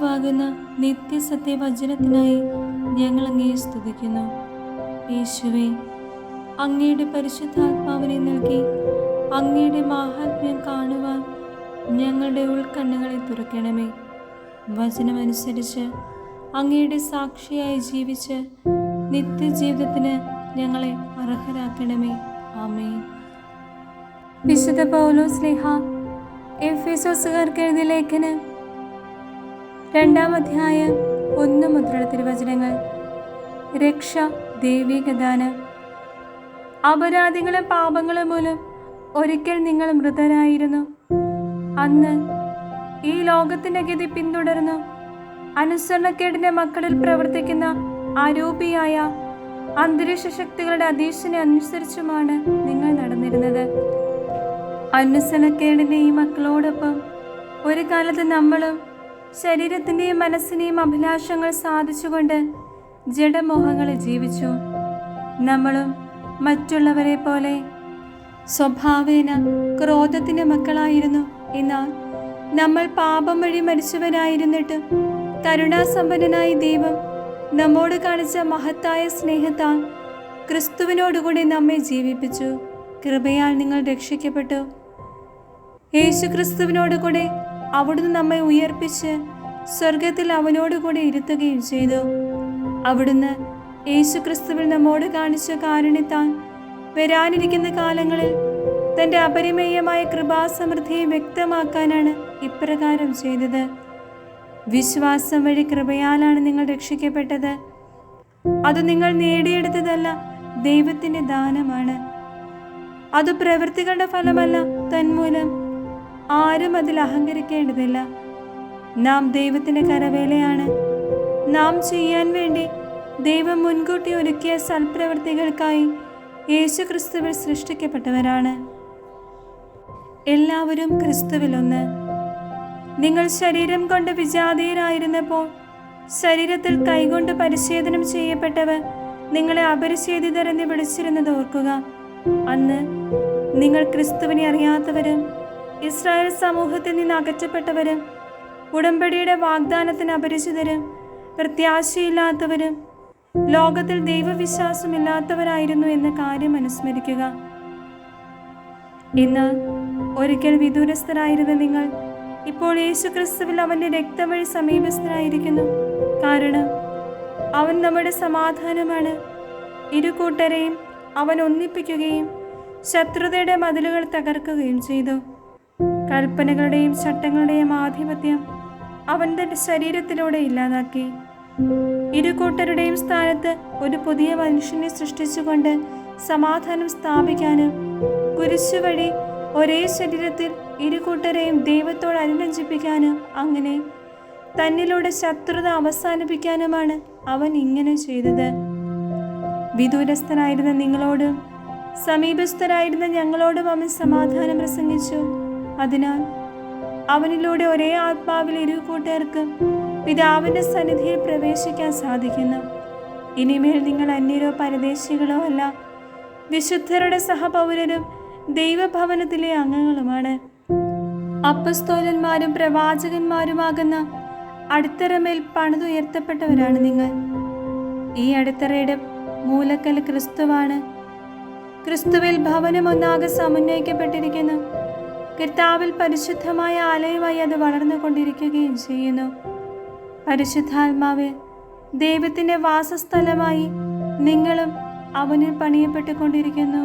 യേശുവാകുന്ന നിത്യസത്യവചനത്തിനായി ഞങ്ങൾ അങ്ങയെ സ്തുതിക്കുന്നു. യേശുവേ, അങ്ങയുടെ പരിശുദ്ധാത്മാവിനെ നൽകി അങ്ങയുടെ മാഹാത്മ്യം കാണുവാൻ ഞങ്ങളുടെ ഉൾക്കണ്ണുകളെ തുറക്കണമേ. വചനമനുസരിച്ച് അങ്ങയുടെ സാക്ഷിയായി ജീവിച്ച് നിത്യജീവിതത്തിന് ഞങ്ങളെ അർഹരാക്കണമേ. ആമേൻ. വിശുദ്ധ പൗലോസ് ശ്ലീഹ എഫേസോസുകാർക്ക് എഴുതിയ ലേഖനം 2-ാം അധ്യായം 1 മുതലുള്ള തിരുവചനങ്ങൾ. രക്ഷ ദൈവികദാനം. അപരാധികളും പാപങ്ങളും മൂലം ഒരിക്കൽ നിങ്ങൾ മൃതരായിരുന്നു. അന്ന് ഈ ലോകത്തിന്റെ ഗതി പിന്തുടർന്നു അനുസരണക്കേടിന്റെ മക്കളിൽ പ്രവർത്തിക്കുന്ന അരൂപിയായ അന്തരീക്ഷ ശക്തികളുടെ അധീക്ഷനെ അനുസരിച്ചുമാണ് നിങ്ങൾ നടന്നിരുന്നത്. അനുസരണക്കേടിന്റെ ഈ മക്കളോടൊപ്പം ഒരു കാലത്ത് നമ്മളും ശരീരത്തിന്റെയും മനസ്സിനെയും അഭിലാഷങ്ങൾ സാധിച്ചുകൊണ്ട് ജഡമോഹങ്ങളെ ജീവിച്ചു. നമ്മളും മറ്റുള്ളവരെ പോലെ സ്വഭാവേന ക്രോധത്തിന്റെ മക്കളായിരുന്നു. എന്നാൽ നമ്മൾ പാപം വഴി മരിച്ചവരായിരുന്നിട്ടും കരുണാസമ്പന്നനായ ദൈവം നമ്മോട് കാണിച്ച മഹത്തായ സ്നേഹത്താൽ ക്രിസ്തുവിനോടുകൂടി നമ്മെ ജീവിപ്പിച്ചു. കൃപയാൽ നിങ്ങൾ രക്ഷിക്കപ്പെട്ടു. യേശു ക്രിസ്തുവിനോടുകൂടി അവിടുന്ന് നമ്മെ ഉയർപ്പിച്ച് സ്വർഗത്തിൽ അവനോടുകൂടി ഇരുത്തുകയും ചെയ്തു. അവിടുന്ന് യേശു ക്രിസ്തുവിൽ നമ്മോട് കാണിച്ച കാരുണ്യത്താൽ വരാനിരിക്കുന്ന കാലങ്ങളിൽ തൻ്റെ അപരിമേയമായ കൃപാസമൃദ്ധിയെ വ്യക്തമാക്കാനാണ് ഇപ്രകാരം ചെയ്തത്. വിശ്വാസം വഴി കൃപയാലാണ് നിങ്ങൾ രക്ഷിക്കപ്പെട്ടത്. അത് നിങ്ങൾ നേടിയെടുത്തതല്ല, ദൈവത്തിൻ്റെ ദാനമാണ്. അത് പ്രവൃത്തികളുടെ ഫലമല്ല, തന്മൂലം ആരും അതിൽ അഹങ്കരിക്കേണ്ടതില്ല. നാം ദൈവത്തിൻ്റെ കരവേലയാണ്. നാം ചെയ്യാൻ വേണ്ടി ദൈവം മുൻകൂട്ടി ഒരുക്കിയ സൽപ്രവൃത്തികൾക്കായി യേശു ക്രിസ്തുവിൽ സൃഷ്ടിക്കപ്പെട്ടവരാണ്. എല്ലാവരും ക്രിസ്തുവിലൊന്ന്. നിങ്ങൾ ശരീരം കൊണ്ട് വിജാതീയരായിരുന്നപ്പോൾ ശരീരത്തിൽ കൈകൊണ്ട് പരിച്ഛേദനം ചെയ്യപ്പെട്ടവർ നിങ്ങളെ അപരിച്ഛേദിതരെന്ന് വിളിച്ചിരുന്നത് ഓർക്കുക. അന്ന് നിങ്ങൾ ക്രിസ്തുവിനെ അറിയാത്തവരും ഇസ്രായേൽ സമൂഹത്തിൽ നിന്ന് അകറ്റപ്പെട്ടവരും ഉടമ്പടിയുടെ വാഗ്ദാനത്തിന് അപരിചിതരും പ്രത്യാശയില്ലാത്തവരും ലോകത്തിൽ ദൈവവിശ്വാസമില്ലാത്തവരായിരുന്നു എന്ന കാര്യം അനുസ്മരിക്കുക. എന്നാൽ ഒരിക്കൽ വിദൂരസ്ഥരായിരുന്ന നിങ്ങൾ ഇപ്പോൾ യേശു ക്രിസ്തുവിൽ അവൻ്റെ രക്തം വഴി സമീപസ്ഥരായിരിക്കുന്നു. കാരണം അവൻ നമ്മുടെ സമാധാനമാണ്. ഇരു കൂട്ടരെയും അവൻ ഒന്നിപ്പിക്കുകയും ശത്രുതയുടെ മതിലുകൾ തകർക്കുകയും ചെയ്തു. കൽപ്പനകളുടെയും ചട്ടങ്ങളുടെയും ആധിപത്യം അവൻ തൻ്റെ ശരീരത്തിലൂടെ ഇല്ലാതാക്കി. ഇരു കൂട്ടരുടെയും സ്ഥാനത്ത് ഒരു പുതിയ മനുഷ്യനെ സൃഷ്ടിച്ചുകൊണ്ട് സമാധാനം സ്ഥാപിക്കാനും കുരിശു വഴി ഒരേ ശരീരത്തിൽ ഇരു കൂട്ടരെയും ദൈവത്തോട് അനുരഞ്ജിപ്പിക്കാനും അങ്ങനെ തന്നിലൂടെ ശത്രുത അവസാനിപ്പിക്കാനുമാണ് അവൻ ഇങ്ങനെ ചെയ്തത്. വിദൂരസ്ഥരായിരുന്ന നിങ്ങളോടും സമീപസ്ഥരായിരുന്ന ഞങ്ങളോടും അവൻ സമാധാനം പ്രസംഗിച്ചു. അതിനാൽ അവനിലൂടെ ഒരേ ആത്മാവിൽ ഇരു കൂട്ടർക്കും പിതാവിൻ്റെ സന്നിധിയിൽ പ്രവേശിക്കാൻ സാധിക്കുന്നു. ഇനിമേൽ നിങ്ങൾ അന്യരോ പരദേശികളോ അല്ല, വിശുദ്ധരുടെ സഹപൗരരും ദൈവഭവനത്തിലെ അംഗങ്ങളുമാണ്. അപ്പസ്തോലന്മാരും പ്രവാചകന്മാരുമാകുന്ന അടിത്തറമേൽ പണിതുയർത്തപ്പെട്ടവരാണ് നിങ്ങൾ. ഈ അടിത്തറയുടെ മൂലക്കൽ ക്രിസ്തുവാണ്. ക്രിസ്തുവിൽ ഭവനം ഒന്നാകെ സമന്വയിക്കപ്പെട്ടിരിക്കുന്നു. കർത്താവിൽ പരിശുദ്ധമായ ആലയമായി അത് വളർന്നുകൊണ്ടിരിക്കുകയും ചെയ്യുന്നു. പരിശുദ്ധാത്മാവിൽ ദൈവത്തിൻ്റെ വാസസ്ഥലമായി നിങ്ങളും അവനിൽ പണിയപ്പെട്ടുകൊണ്ടിരിക്കുന്നു.